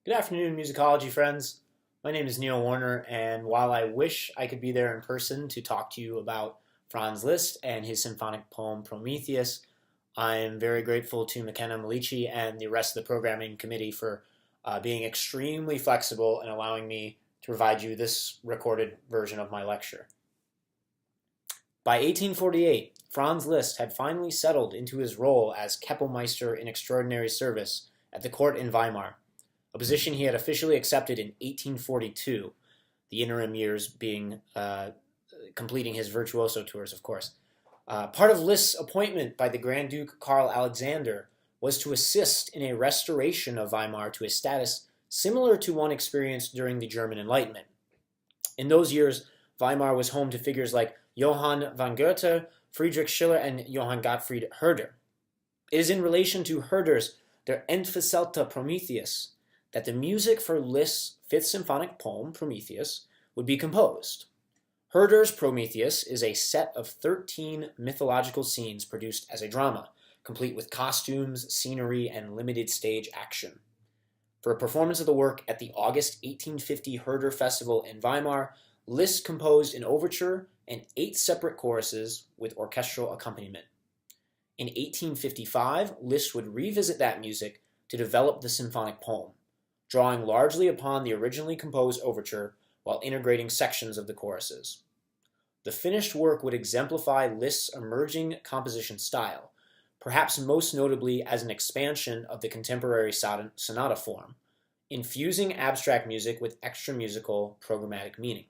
Good afternoon, musicology friends. My name is Neil Warner, and while I wish I could be there in person to talk to you about Franz Liszt and his symphonic poem Prometheus, I am very grateful to McKenna Malici and the rest of the programming committee for being extremely flexible and allowing me to provide you this recorded version of my lecture. By 1848, Franz Liszt had finally settled into his role as Kapellmeister in extraordinary service at the court in Weimar, a position he had officially accepted in 1842, the interim years being completing his virtuoso tours, of course. Part of Liszt's appointment by the Grand Duke Karl Alexander was to assist in a restoration of Weimar to a status similar to one experienced during the German Enlightenment. In those years, Weimar was home to figures like Johann von Goethe, Friedrich Schiller, and Johann Gottfried Herder. It is in relation to Herder's Der Entfesselte Prometheus that the music for Liszt's Fifth Symphonic poem, Prometheus, would be composed. Herder's Prometheus is a set of 13 mythological scenes produced as a drama, complete with costumes, scenery, and limited stage action. For a performance of the work at the August 1850 Herder Festival in Weimar, Liszt composed an overture and 8 separate choruses with orchestral accompaniment. In 1855, Liszt would revisit that music to develop the symphonic poem, drawing largely upon the originally composed overture while integrating sections of the choruses. The finished work would exemplify Liszt's emerging composition style, perhaps most notably as an expansion of the contemporary sonata form, infusing abstract music with extra-musical programmatic meaning.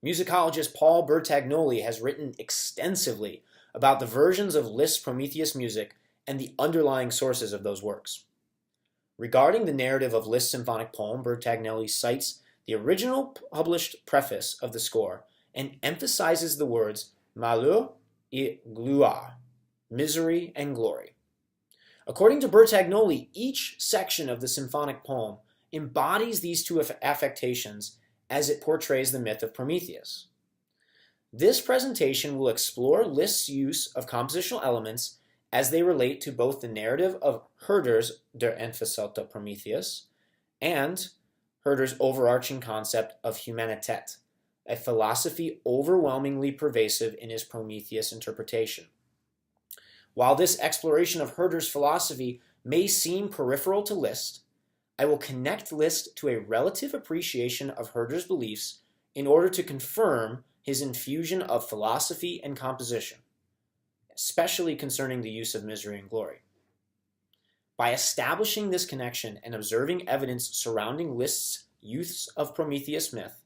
Musicologist Paul Bertagnoli has written extensively about the versions of Liszt's Prometheus music and the underlying sources of those works. Regarding the narrative of Liszt's symphonic poem, Bertagnoli cites the original published preface of the score and emphasizes the words malheur et gloire, misery and glory. According to Bertagnoli, each section of the symphonic poem embodies these two affectations as it portrays the myth of Prometheus. This presentation will explore Liszt's use of compositional elements as they relate to both the narrative of Herder's Der Entfesselte Prometheus and Herder's overarching concept of Humanität, a philosophy overwhelmingly pervasive in his Prometheus interpretation. While this exploration of Herder's philosophy may seem peripheral to Liszt, I will connect Liszt to a relative appreciation of Herder's beliefs in order to confirm his infusion of philosophy and composition, especially concerning the use of misery and glory. By establishing this connection and observing evidence surrounding Liszt's use of Prometheus myth,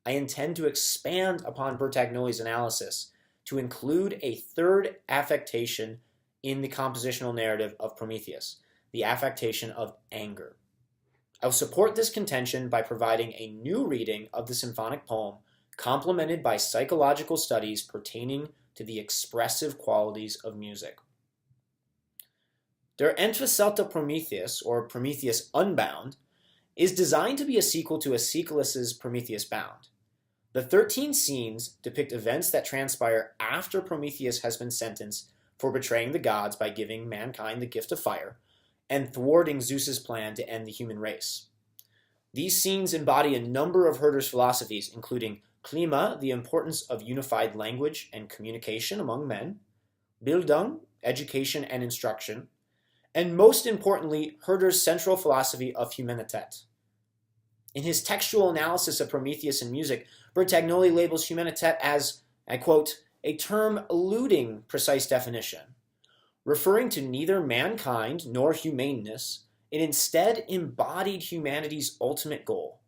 I intend to expand upon Bertagnoli's analysis to include a third affectation in the compositional narrative of Prometheus, the affectation of anger. I will support this contention by providing a new reading of the symphonic poem, complemented by psychological studies pertaining to the expressive qualities of music. Der Entfesselte Prometheus, or Prometheus Unbound, is designed to be a sequel to Aeschylus's Prometheus Bound. The 13 scenes depict events that transpire after Prometheus has been sentenced for betraying the gods by giving mankind the gift of fire and thwarting Zeus's plan to end the human race. These scenes embody a number of Herder's philosophies, including Klima, the importance of unified language and communication among men, Bildung, education and instruction, and most importantly, Herder's central philosophy of Humanität. In his textual analysis of Prometheus and music, Bertagnoli labels Humanität as, I quote, a term eluding precise definition, referring to neither mankind nor humaneness. It instead embodied humanity's ultimate goal,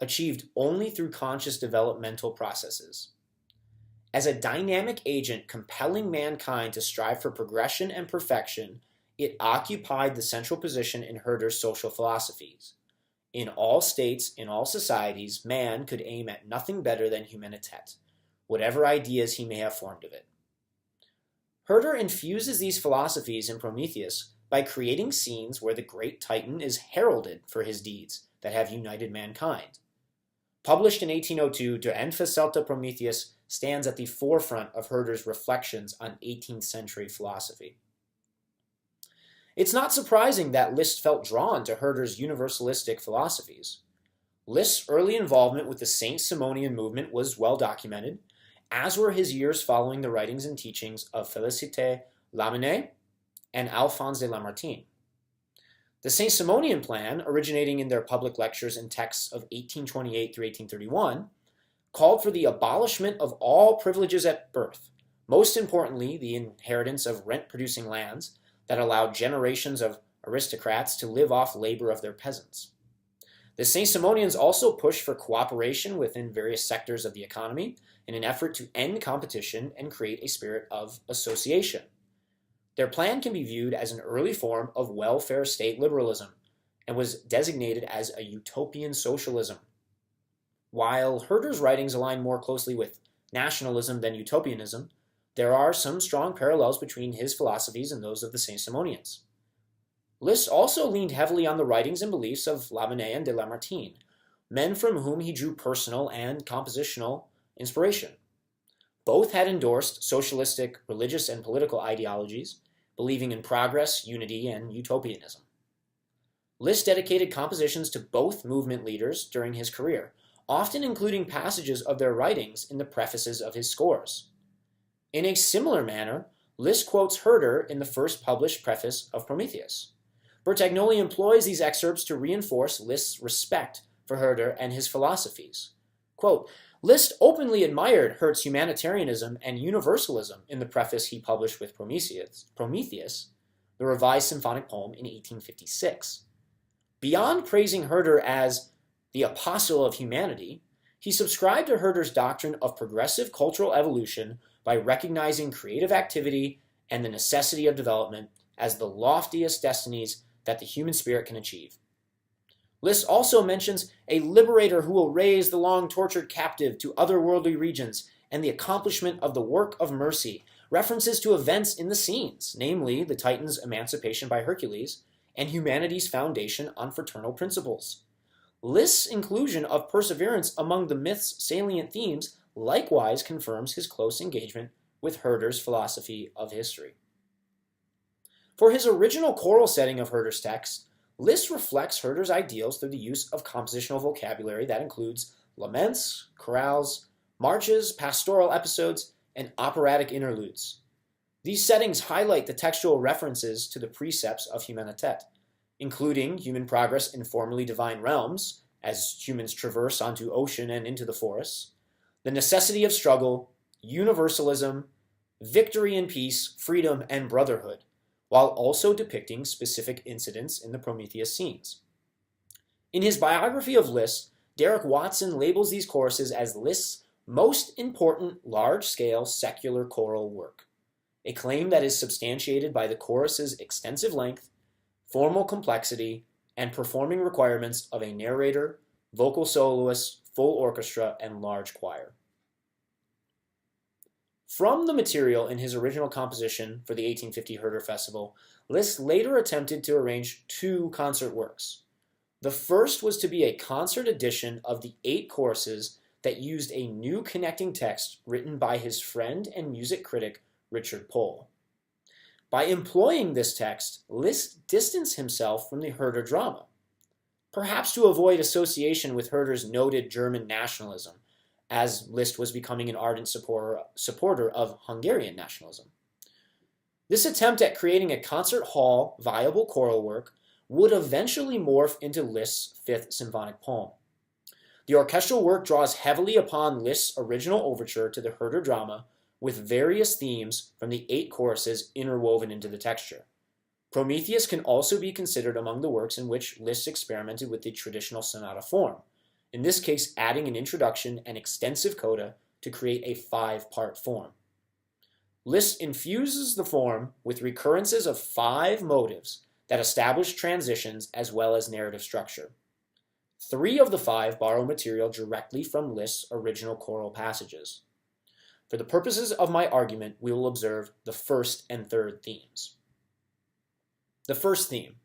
achieved only through conscious developmental processes. As a dynamic agent compelling mankind to strive for progression and perfection, it occupied the central position in Herder's social philosophies. In all states, in all societies, man could aim at nothing better than Humanität, whatever ideas he may have formed of it. Herder infuses these philosophies in Prometheus by creating scenes where the great Titan is heralded for his deeds that have united mankind. Published in 1802, Der Entfesselte Prometheus stands at the forefront of Herder's reflections on 18th century philosophy. It's not surprising that Liszt felt drawn to Herder's universalistic philosophies. Liszt's early involvement with the Saint-Simonian movement was well documented, as were his years following the writings and teachings of Félicité Lamennais and Alphonse de Lamartine. The Saint-Simonian plan, originating in their public lectures and texts of 1828 through 1831, called for the abolishment of all privileges at birth, most importantly the inheritance of rent-producing lands that allowed generations of aristocrats to live off labor of their peasants. The Saint-Simonians also pushed for cooperation within various sectors of the economy in an effort to end competition and create a spirit of association. Their plan can be viewed as an early form of welfare state liberalism and was designated as a utopian socialism. While Herder's writings align more closely with nationalism than utopianism, there are some strong parallels between his philosophies and those of the Saint-Simonians. Liszt also leaned heavily on the writings and beliefs of Lamennais and de Lamartine, men from whom he drew personal and compositional inspiration. Both had endorsed socialistic, religious, and political ideologies, believing in progress, unity, and utopianism. Liszt dedicated compositions to both movement leaders during his career, often including passages of their writings in the prefaces of his scores. In a similar manner, Liszt quotes Herder in the first published preface of Prometheus. Bertagnolli employs these excerpts to reinforce Liszt's respect for Herder and his philosophies. Quote, Liszt openly admired Herder's humanitarianism and universalism in the preface he published with Prometheus, the revised symphonic poem in 1856. Beyond praising Herder as the apostle of humanity, he subscribed to Herder's doctrine of progressive cultural evolution by recognizing creative activity and the necessity of development as the loftiest destinies that the human spirit can achieve. Liszt also mentions a liberator who will raise the long-tortured captive to otherworldly regions and the accomplishment of the work of mercy, references to events in the scenes, namely the Titan's emancipation by Hercules and humanity's foundation on fraternal principles. Liszt's inclusion of perseverance among the myth's salient themes likewise confirms his close engagement with Herder's philosophy of history. For his original choral setting of Herder's text, Liszt reflects Herder's ideals through the use of compositional vocabulary that includes laments, chorales, marches, pastoral episodes, and operatic interludes. These settings highlight the textual references to the precepts of humanitet, including human progress in formerly divine realms, as humans traverse onto ocean and into the forests, the necessity of struggle, universalism, victory and peace, freedom, and brotherhood, while also depicting specific incidents in the Prometheus scenes. In his biography of Liszt, Derek Watson labels these choruses as Liszt's most important large-scale secular choral work, a claim that is substantiated by the chorus's extensive length, formal complexity, and performing requirements of a narrator, vocal soloist, full orchestra, and large choir. From the material in his original composition for the 1850 Herder Festival, Liszt later attempted to arrange two concert works. The first was to be a concert edition of the 8 choruses that used a new connecting text written by his friend and music critic Richard Pohl. By employing this text, Liszt distanced himself from the Herder drama, perhaps to avoid association with Herder's noted German nationalism, as Liszt was becoming an ardent supporter of Hungarian nationalism. This attempt at creating a concert hall viable choral work would eventually morph into Liszt's 5th symphonic poem. The orchestral work draws heavily upon Liszt's original overture to the Herder drama, with various themes from the 8 choruses interwoven into the texture. Prometheus can also be considered among the works in which Liszt experimented with the traditional sonata form, in this case adding an introduction and extensive coda to create a 5-part form. Liszt infuses the form with recurrences of 5 motives that establish transitions as well as narrative structure. 3 of the 5 borrow material directly from Liszt's original choral passages. For the purposes of my argument, we will observe the first and third themes. The first theme,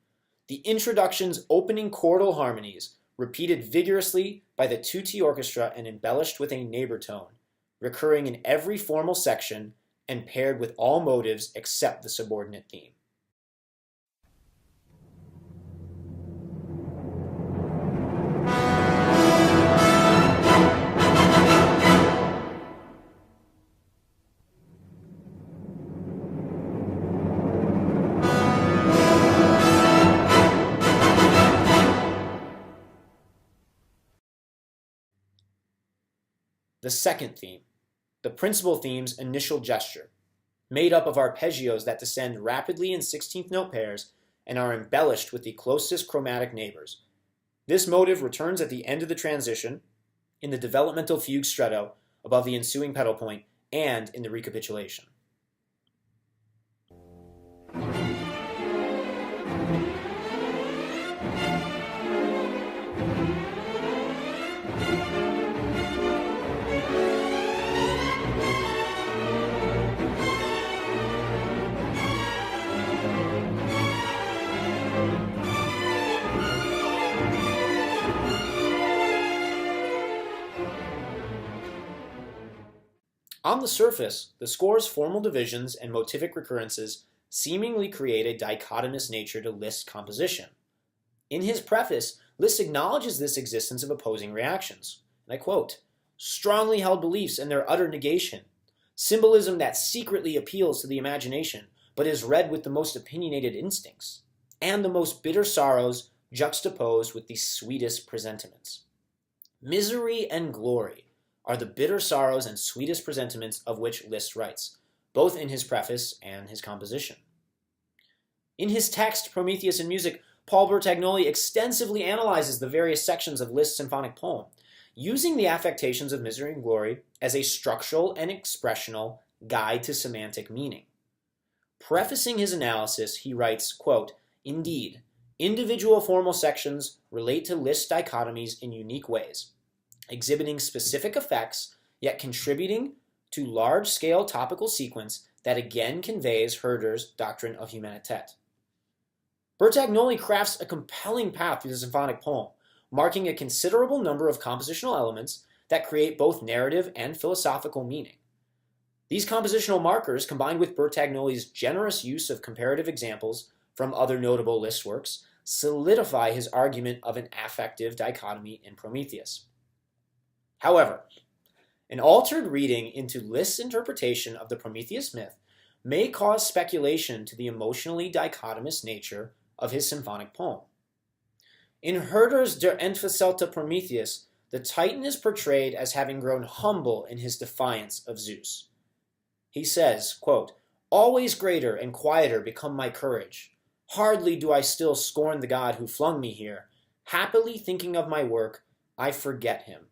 the introduction's opening chordal harmonies, repeated vigorously by the tutti orchestra and embellished with a neighbor tone, recurring in every formal section and paired with all motives except the subordinate theme. The second theme, the principal theme's initial gesture, made up of arpeggios that descend rapidly in 16th note pairs and are embellished with the closest chromatic neighbors. This motive returns at the end of the transition, in the developmental fugue stretto above the ensuing pedal point, and in the recapitulation. On the surface, the score's formal divisions and motivic recurrences seemingly create a dichotomous nature to Liszt's composition. In his preface, Liszt acknowledges this existence of opposing reactions, and I quote, "strongly held beliefs and their utter negation, symbolism that secretly appeals to the imagination but is read with the most opinionated instincts, and the most bitter sorrows juxtaposed with the sweetest presentiments. Misery and glory are the bitter sorrows and sweetest presentiments of which Liszt writes, both in his preface and his composition." In his text, Prometheus in Music, Paul Bertagnolli extensively analyzes the various sections of Liszt's symphonic poem, using the affectations of misery and glory as a structural and expressional guide to semantic meaning. Prefacing his analysis, he writes, quote, "Indeed, individual formal sections relate to Liszt's dichotomies in unique ways, exhibiting specific effects, yet contributing to large-scale topical sequence that again conveys Herder's doctrine of humanität." Bertagnolli crafts a compelling path through the symphonic poem, marking a considerable number of compositional elements that create both narrative and philosophical meaning. These compositional markers, combined with Bertagnolli's generous use of comparative examples from other notable Liszt works, solidify his argument of an affective dichotomy in Prometheus. However, an altered reading into Liszt's interpretation of the Prometheus myth may cause speculation to the emotionally dichotomous nature of his symphonic poem. In Herder's Der Entfesselte Prometheus, the Titan is portrayed as having grown humble in his defiance of Zeus. He says, quote, "Always greater and quieter become my courage. Hardly do I still scorn the god who flung me here. Happily thinking of my work, I forget him."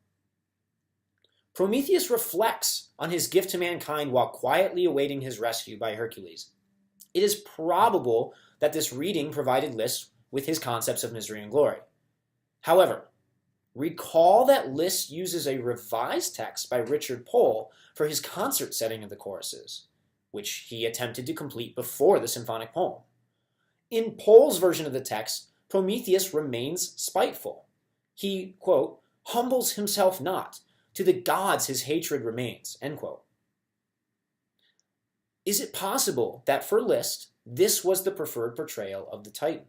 Prometheus reflects on his gift to mankind while quietly awaiting his rescue by Hercules. It is probable that this reading provided Liszt with his concepts of misery and glory. However, recall that Liszt uses a revised text by Richard Pohl for his concert setting of the choruses, which he attempted to complete before the symphonic poem. In Pohl's version of the text, Prometheus remains spiteful. He, quote, "humbles himself not. To the gods his hatred remains," end quote. Is it possible that for Liszt, this was the preferred portrayal of the Titan?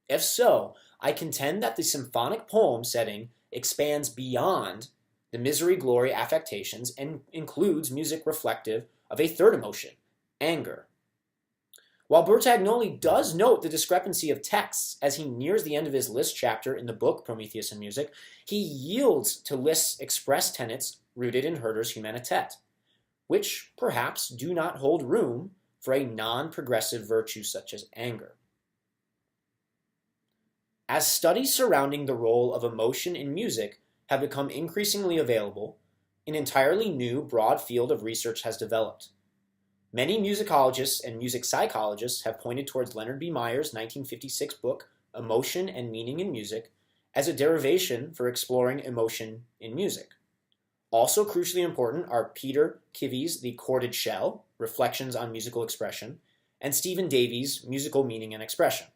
If so, I contend that the symphonic poem setting expands beyond the misery-glory affectations and includes music reflective of a third emotion, anger. While Bertagnolli does note the discrepancy of texts as he nears the end of his Liszt chapter in the book Prometheus in Music, he yields to Liszt's express tenets rooted in Herder's humanität, which perhaps do not hold room for a non-progressive virtue such as anger. As studies surrounding the role of emotion in music have become increasingly available, an entirely new broad field of research has developed. Many musicologists and music psychologists have pointed towards Leonard B. Meyer's 1956 book, Emotion and Meaning in Music, as a derivation for exploring emotion in music. Also crucially important are Peter Kivy's The Chorded Shell, Reflections on Musical Expression, and Stephen Davies' Musical Meaning and Expression.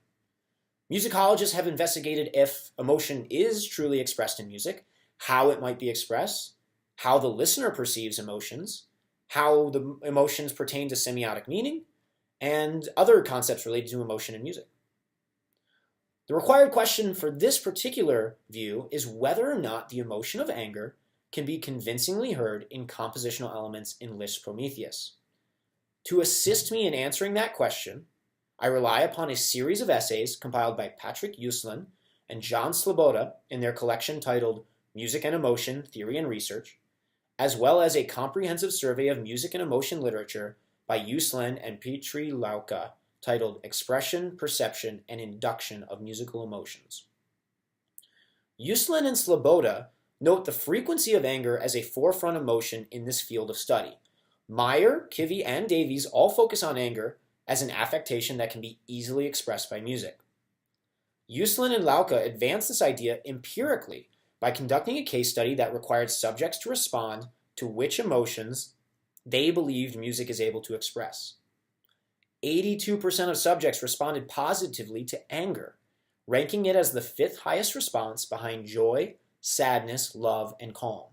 Musicologists have investigated if emotion is truly expressed in music, how it might be expressed, how the listener perceives emotions, how the emotions pertain to semiotic meaning, and other concepts related to emotion in music. The required question for this particular view is whether or not the emotion of anger can be convincingly heard in compositional elements in Liszt's Prometheus. To assist me in answering that question, I rely upon a series of essays compiled by Patrick Uslan and John Sloboda in their collection titled Music and Emotion, Theory and Research, as well as a comprehensive survey of music and emotion literature by Uslan and Petri Lauka, titled Expression, Perception, and Induction of Musical Emotions. Uslan and Sloboda note the frequency of anger as a forefront emotion in this field of study. Meyer, Kivy, and Davies all focus on anger as an affectation that can be easily expressed by music. Uslan and Lauka advance this idea empirically by conducting a case study that required subjects to respond to which emotions they believed music is able to express. 82% of subjects responded positively to anger, ranking it as the fifth highest response behind joy, sadness, love, and calm.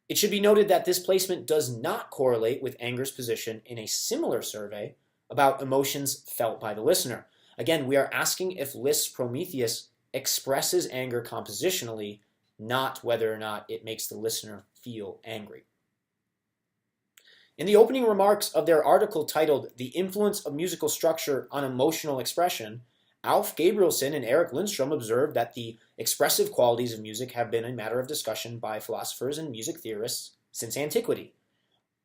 It should be noted that this placement does not correlate with anger's position in a similar survey about emotions felt by the listener. Again, we are asking if Liszt's Prometheus expresses anger compositionally, not whether or not it makes the listener feel angry. In the opening remarks of their article titled The Influence of Musical Structure on Emotional Expression, Alf Gabrielsen and Eric Lindstrom observed that the expressive qualities of music have been a matter of discussion by philosophers and music theorists since antiquity.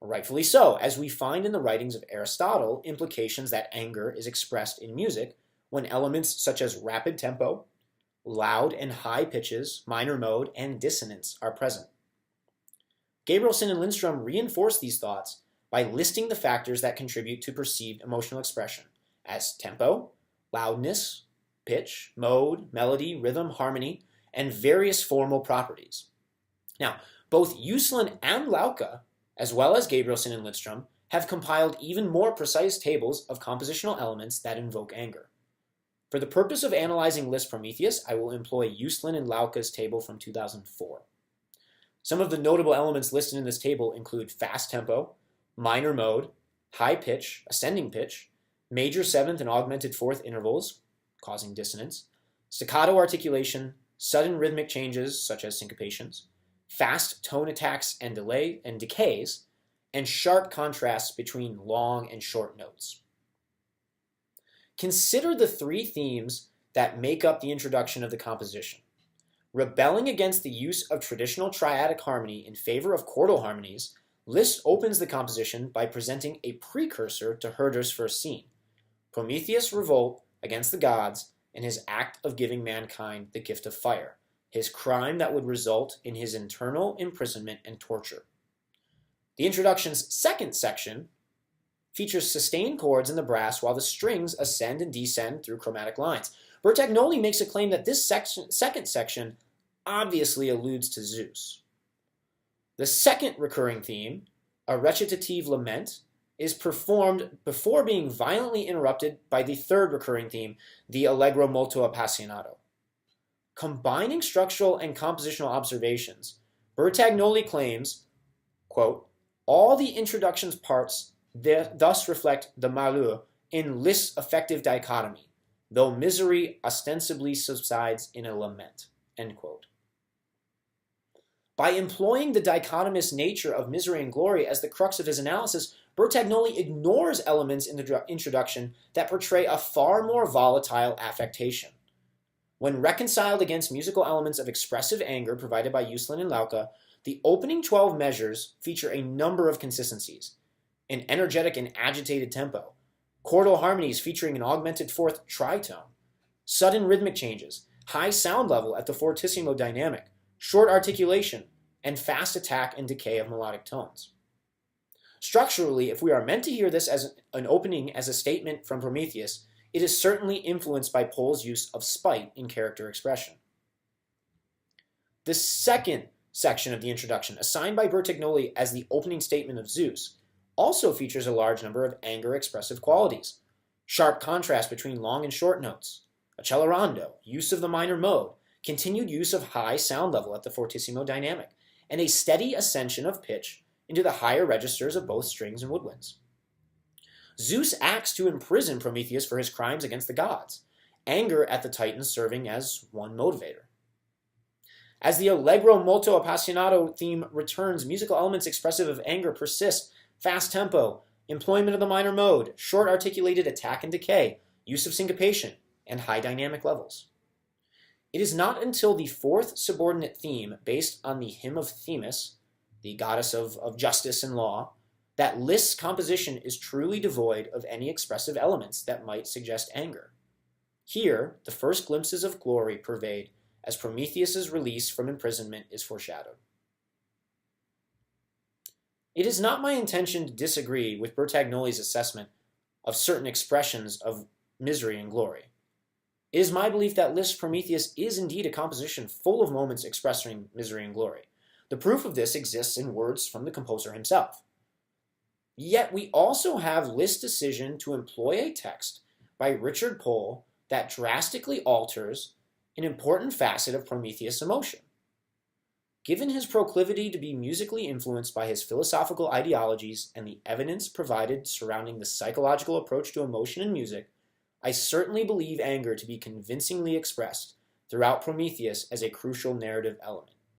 Rightfully so, as we find in the writings of Aristotle implications that anger is expressed in music when elements such as rapid tempo, loud and high pitches, minor mode, and dissonance are present. Gabrielsen and Lindstrom reinforce these thoughts by listing the factors that contribute to perceived emotional expression as tempo, loudness, pitch, mode, melody, rhythm, harmony, and various formal properties. Now, both Uslan and Lauka, as well as Gabrielsen and Lindstrom, have compiled even more precise tables of compositional elements that invoke anger. For the purpose of analyzing Liszt's Prometheus, I will employ Uslan and Lauka's table from 2004. Some of the notable elements listed in this table include fast tempo, minor mode, high pitch, ascending pitch, major seventh and augmented fourth intervals, causing dissonance, staccato articulation, sudden rhythmic changes such as syncopations, fast tone attacks and decays, and sharp contrasts between long and short notes. Consider the three themes that make up the introduction of the composition. Rebelling against the use of traditional triadic harmony in favor of chordal harmonies, Liszt opens the composition by presenting a precursor to Herder's first scene, Prometheus' revolt against the gods and his act of giving mankind the gift of fire, his crime that would result in his internal imprisonment and torture. The introduction's second section features sustained chords in the brass while the strings ascend and descend through chromatic lines. Bertagnolli makes a claim that this second section obviously alludes to Zeus. The second recurring theme, a recitative lament, is performed before being violently interrupted by the third recurring theme, the Allegro molto appassionato. Combining structural and compositional observations, Bertagnolli claims, quote, all the introduction's parts thus reflect the malheur in Liszt's affective dichotomy, though misery ostensibly subsides in a lament, end quote. By employing the dichotomous nature of misery and glory as the crux of his analysis, Bertagnolli ignores elements in the introduction that portray a far more volatile affectation. When reconciled against musical elements of expressive anger provided by Uslan and Lauka, the opening 12 measures feature a number of consistencies: an energetic and agitated tempo, chordal harmonies featuring an augmented fourth tritone, sudden rhythmic changes, high sound level at the fortissimo dynamic, short articulation, and fast attack and decay of melodic tones. Structurally, if we are meant to hear this as an opening as a statement from Prometheus, it is certainly influenced by Pohl's use of spite in character expression. The second section of the introduction, assigned by Bertagnolli as the opening statement of Zeus, also features a large number of anger-expressive qualities: sharp contrast between long and short notes, accelerando, use of the minor mode, continued use of high sound level at the fortissimo dynamic, and a steady ascension of pitch into the higher registers of both strings and woodwinds. Zeus acts to imprison Prometheus for his crimes against the gods, anger at the Titans serving as one motivator. As the Allegro molto appassionato theme returns, musical elements expressive of anger persist: fast tempo, employment of the minor mode, short articulated attack and decay, use of syncopation, and high dynamic levels. It is not until the fourth subordinate theme, based on the Hymn of Themis, the goddess of justice and law, that Liszt's composition is truly devoid of any expressive elements that might suggest anger. Here, the first glimpses of glory pervade as Prometheus's release from imprisonment is foreshadowed. It is not my intention to disagree with Bertagnolli's assessment of certain expressions of misery and glory. It is my belief that Liszt's Prometheus is indeed a composition full of moments expressing misery and glory. The proof of this exists in words from the composer himself. Yet we also have Liszt's decision to employ a text by Richard Pohl that drastically alters an important facet of Prometheus' emotion. Given his proclivity to be musically influenced by his philosophical ideologies and the evidence provided surrounding the psychological approach to emotion in music, I certainly believe anger to be convincingly expressed throughout Prometheus as a crucial narrative element.